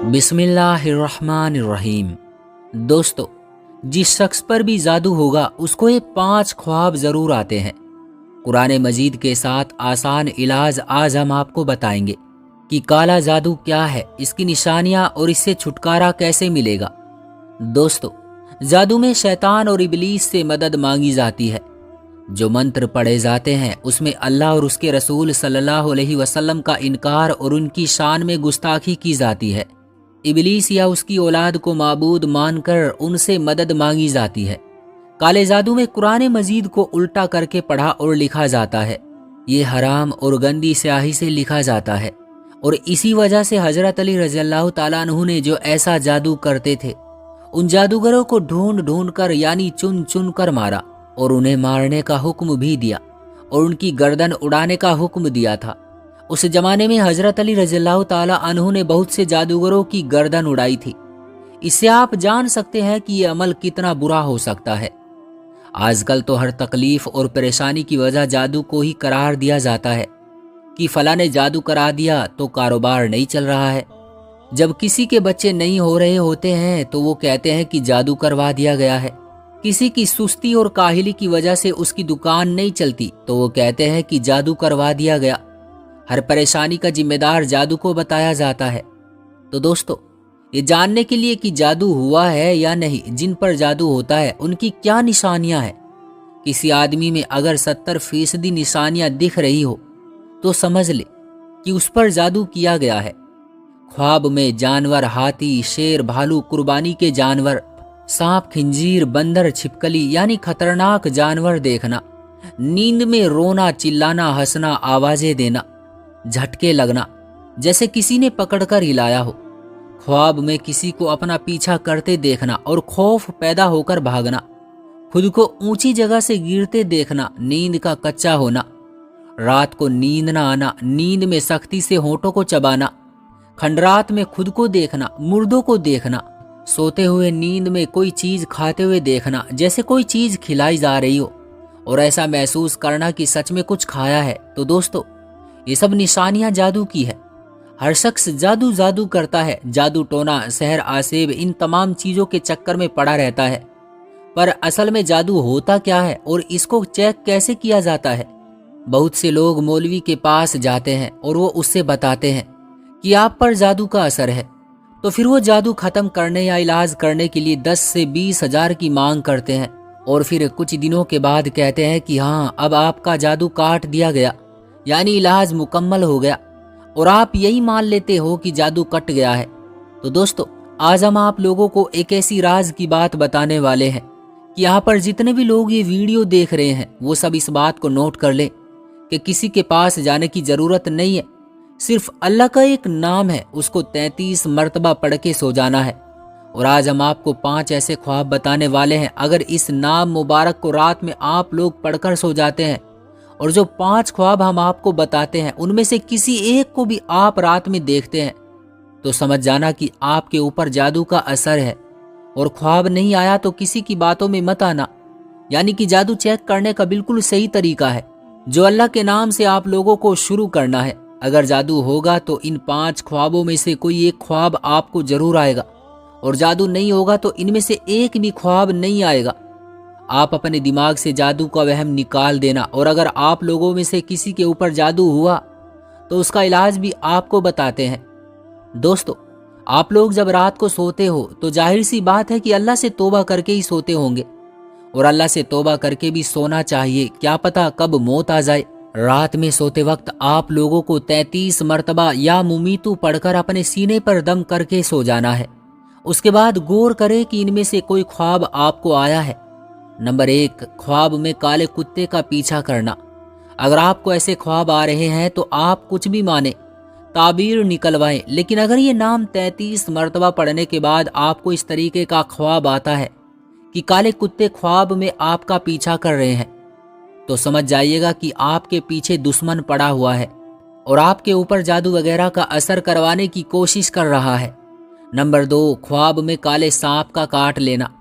बिस्मिल्लाहिर्रहमानिर्रहीम। दोस्तों, जिस शख्स पर भी जादू होगा उसको ये 5 ख्वाब ज़रूर आते हैं। कुरान मजीद के साथ आसान इलाज आज हम आपको बताएंगे कि काला जादू क्या है, इसकी निशानियां और इससे छुटकारा कैसे मिलेगा। दोस्तों, जादू में शैतान और इबलीस से मदद मांगी जाती है। जो मंत्र पढ़े जाते हैं उसमें अल्लाह और उसके रसूल सल्लल्लाहु अलैहि वसल्लम का इनकार और उनकी शान में गुस्ताखी की जाती है। इबलीस या उसकी औलाद को माबूद मानकर उनसे मदद मांगी जाती है। काले जादू में कुरान मजीद को उल्टा करके पढ़ा और लिखा जाता है। ये हराम और गंदी स्याही से लिखा जाता है और इसी वजह से हजरत अली रज़ियल्लाहु ताला अन्हु ने जो ऐसा जादू करते थे, उन जादूगरों को ढूंढ ढूंढ कर यानी चुन चुन कर मारा और उन्हें मारने का हुक्म भी दिया और उनकी गर्दन उड़ाने का हुक्म दिया था। उस जमाने में हजरत अली रज़ियल्लाहु ताला अन्हु ने बहुत से जादूगरों की गर्दन उड़ाई थी। इससे आप जान सकते हैं कि यह अमल कितना बुरा हो सकता है। आजकल तो हर तकलीफ और परेशानी की वजह जादू को ही करार दिया जाता है कि फला ने जादू करा दिया तो कारोबार नहीं चल रहा है। जब किसी के बच्चे नहीं हो रहे होते हैं तो वो कहते हैं कि जादू करवा दिया गया है। किसी की सुस्ती और काहिली की वजह से उसकी दुकान नहीं चलती तो वो कहते हैं कि जादू करवा दिया गया। हर परेशानी का जिम्मेदार जादू को बताया जाता है। तो दोस्तों, ये जानने के लिए कि जादू हुआ है या नहीं, जिन पर जादू होता है उनकी क्या निशानियां हैं। किसी आदमी में अगर 70% निशानियां दिख रही हो तो समझ ले कि उस पर जादू किया गया है। ख्वाब में जानवर, हाथी, शेर, भालू, कुर्बानी के जानवर, सांप, खिंजीर, बंदर, छिपकली यानी खतरनाक जानवर देखना, नींद में रोना, चिल्लाना, हंसना, आवाजें देना, झटके लगना जैसे किसी ने पकड़कर हिलाया हो, ख्वाब में किसी को अपना पीछा करते देखना और खौफ पैदा होकर भागना, खुद को ऊंची जगह से गिरते देखना, नींद का कच्चा होना, रात को नींद ना आना, नींद में सख्ती से होठों को चबाना, खंडरात में खुद को देखना, मुर्दों को देखना, सोते हुए नींद में कोई चीज खाते हुए देखना जैसे कोई चीज खिलाई जा रही हो और ऐसा महसूस करना कि सच में कुछ खाया है। तो दोस्तों, ये सब निशानियां जादू की है। हर शख्स जादू जादू करता है। जादू टोना, सहर, आसेब, इन तमाम चीजों के चक्कर में पड़ा रहता है। पर असल में जादू होता क्या है और इसको चेक कैसे किया जाता है? बहुत से लोग मौलवी के पास जाते हैं और वो उससे बताते हैं कि आप पर जादू का असर है, तो फिर वो जादू खत्म करने या इलाज करने के लिए 10 से 20 हजार की मांग करते हैं और फिर कुछ दिनों के बाद कहते हैं कि हाँ, अब आपका जादू काट दिया गया, यानी इलाज मुकम्मल हो गया, और आप यही मान लेते हो कि जादू कट गया है। तो दोस्तों, आज हम आप लोगों को एक ऐसी राज की बात बताने वाले हैं कि यहाँ पर जितने भी लोग ये वीडियो देख रहे हैं वो सब इस बात को नोट कर लें कि किसी के पास जाने की जरूरत नहीं है। सिर्फ अल्लाह का एक नाम है, उसको 33 मर्तबा पढ़ के सो जाना है। और आज हम आपको 5 ऐसे ख्वाब बताने वाले हैं। अगर इस नाम मुबारक को रात में आप लोग पढ़कर सो जाते हैं और जो 5 ख्वाब हम आपको बताते हैं उनमें से किसी एक को भी आप रात में देखते हैं तो समझ जाना कि आपके ऊपर जादू का असर है। और ख्वाब नहीं आया तो किसी की बातों में मत आना, यानी कि जादू चेक करने का बिल्कुल सही तरीका है जो अल्लाह के नाम से आप लोगों को शुरू करना है। अगर जादू होगा तो इन 5 ख्वाबों में से कोई एक ख्वाब आपको जरूर आएगा और जादू नहीं होगा तो इनमें से एक भी ख्वाब नहीं आएगा। आप अपने दिमाग से जादू का वहम निकाल देना। और अगर आप लोगों में से किसी के ऊपर जादू हुआ तो उसका इलाज भी आपको बताते हैं। दोस्तों, आप लोग जब रात को सोते हो तो जाहिर सी बात है कि अल्लाह से तौबा करके ही सोते होंगे और अल्लाह से तौबा करके भी सोना चाहिए। क्या पता कब मौत आ जाए। रात में सोते वक्त आप लोगों को 33 मर्तबा या मुमीतू पढ़कर अपने सीने पर दम करके सो जाना है। उसके बाद गौर करें कि इनमें से कोई ख्वाब आपको आया है। नंबर 1, ख्वाब में काले कुत्ते का पीछा करना। अगर आपको ऐसे ख्वाब आ रहे हैं तो आप कुछ भी माने, ताबीर निकलवाएं, लेकिन अगर ये नाम 33 मर्तबा पढ़ने के बाद आपको इस तरीके का ख्वाब आता है कि काले कुत्ते ख्वाब में आपका पीछा कर रहे हैं तो समझ जाइएगा कि आपके पीछे दुश्मन पड़ा हुआ है और आपके ऊपर जादू वगैरह का असर करवाने की कोशिश कर रहा है। नंबर 2, ख्वाब में काले सांप का काट लेना।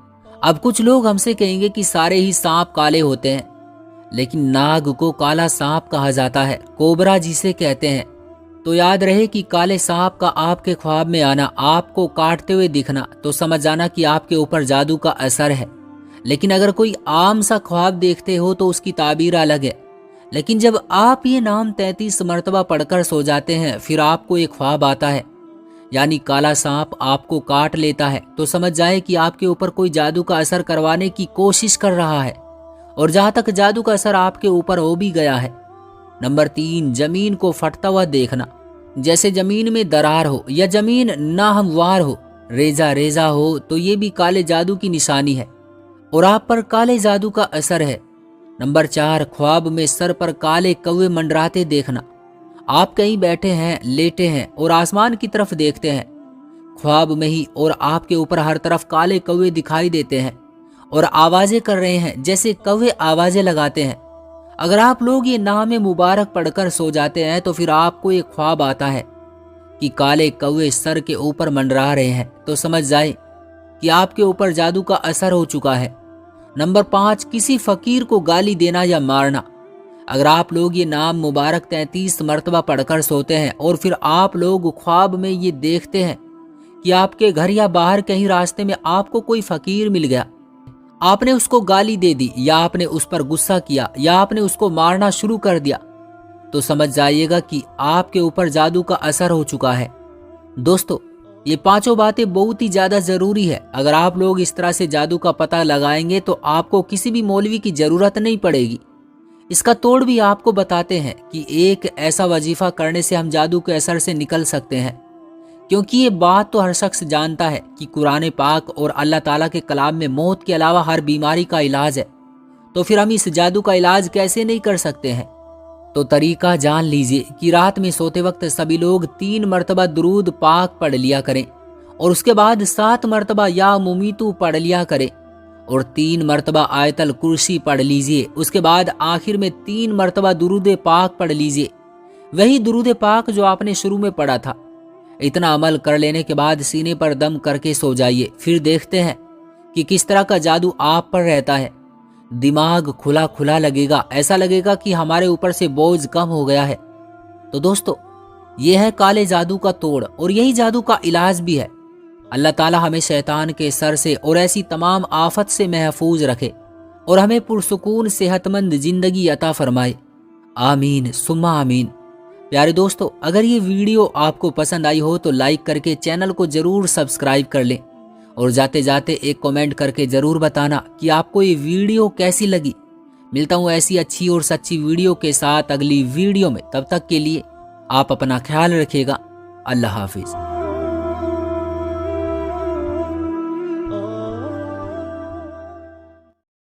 अब कुछ लोग हमसे कहेंगे कि सारे ही सांप काले होते हैं, लेकिन नाग को काला सांप कहा जाता है, कोबरा जिसे कहते हैं। تو یاد رہے کہ کالے سانپ کا آپ کے خواب میں آنا، آپ کو کاٹتے ہوئے دکھنا، تو سمجھ جانا کہ آپ کے اوپر جادو کا اثر ہے۔ لیکن اگر کوئی عام سا خواب دیکھتے ہو تو اس کی تعبیر الگ ہے۔ لیکن جب آپ یہ نام 33 مرتبہ پڑھ کر سو جاتے ہیں، پھر آپ کو ایک خواب آتا ہے، یعنی کالا سانپ آپ کو کاٹ لیتا ہے، تو سمجھ جائے کہ آپ کے اوپر کوئی جادو کا اثر کروانے کی کوشش کر رہا ہے، اور جہاں تک جادو کا اثر آپ کے اوپر ہو بھی گیا ہے۔ نمبر 3، زمین کو پھٹتا ہوا دیکھنا، جیسے زمین میں درار ہو یا زمین ناہموار ہو، ریزہ ریزہ ہو، تو یہ بھی کالے جادو کی نشانی ہے اور آپ پر کالے جادو کا اثر ہے۔ نمبر 4، خواب میں سر پر کالے کوے منڈراتے دیکھنا، آپ کہیں بیٹھے ہیں، لیٹے ہیں اور آسمان کی طرف دیکھتے ہیں خواب میں ہی، اور آپ کے اوپر ہر طرف کالے کوے دکھائی دیتے ہیں اور آوازیں کر رہے ہیں جیسے کوے آوازیں لگاتے ہیں۔ اگر آپ لوگ یہ نام مبارک پڑھ کر سو جاتے ہیں تو پھر آپ کو ایک خواب آتا ہے کہ کالے کوے سر کے اوپر منڈرا رہے ہیں، تو سمجھ جائے کہ آپ کے اوپر جادو کا اثر ہو چکا ہے۔ نمبر 5، کسی فقیر کو گالی دینا یا مارنا، اگر آپ لوگ یہ نام مبارک 33 مرتبہ پڑھ کر سوتے ہیں اور پھر آپ لوگ خواب میں یہ دیکھتے ہیں کہ آپ کے گھر یا باہر کہیں راستے میں آپ کو کوئی فقیر مل گیا، آپ نے اس کو گالی دے دی یا آپ نے اس پر غصہ کیا یا آپ نے اس کو مارنا شروع کر دیا، تو سمجھ جائیے گا کہ آپ کے اوپر جادو کا اثر ہو چکا ہے۔ دوستو، یہ 5 باتیں بہت ہی زیادہ ضروری ہے۔ اگر آپ لوگ اس طرح سے جادو کا پتہ لگائیں گے تو آپ کو کسی بھی مولوی کی ضرورت نہیں پڑے گی۔ اس کا توڑ بھی آپ کو بتاتے ہیں کہ ایک ایسا وظیفہ کرنے سے ہم جادو کے اثر سے نکل سکتے ہیں، کیونکہ یہ بات تو ہر شخص جانتا ہے کہ قرآن پاک اور اللہ تعالیٰ کے کلام میں موت کے علاوہ ہر بیماری کا علاج ہے، تو پھر ہم اس جادو کا علاج کیسے نہیں کر سکتے ہیں؟ تو طریقہ جان لیجئے کہ رات میں سوتے وقت سبھی لوگ 3 مرتبہ درود پاک پڑھ لیا کریں، اور اس کے بعد 7 مرتبہ یا ممیتو پڑھ لیا کریں، اور 3 مرتبہ آیت الکرسی پڑھ لیجئے۔ اس کے بعد آخر میں 3 مرتبہ درود پاک پڑھ لیجئے، وہی درود پاک جو آپ نے شروع میں پڑھا تھا۔ اتنا عمل کر لینے کے بعد سینے پر دم کر کے سو جائیے، پھر دیکھتے ہیں کہ کس طرح کا جادو آپ پر رہتا ہے۔ دماغ کھلا کھلا لگے گا، ایسا لگے گا کہ ہمارے اوپر سے بوجھ کم ہو گیا ہے۔ تو دوستو، یہ ہے کالے جادو کا توڑ، اور یہی جادو کا علاج بھی ہے۔ اللہ تعالی ہمیں شیطان کے سر سے اور ایسی تمام آفت سے محفوظ رکھے، اور ہمیں پرسکون صحت مند زندگی عطا فرمائے، آمین ثم آمین۔ پیارے دوستو، اگر یہ ویڈیو آپ کو پسند آئی ہو تو لائک کر کے چینل کو ضرور سبسکرائب کر لیں، اور جاتے جاتے ایک کمنٹ کر کے ضرور بتانا کہ آپ کو یہ ویڈیو کیسی لگی۔ ملتا ہوں ایسی اچھی اور سچی ویڈیو کے ساتھ اگلی ویڈیو میں، تب تک کے لیے آپ اپنا خیال رکھیے گا۔ اللہ حافظ۔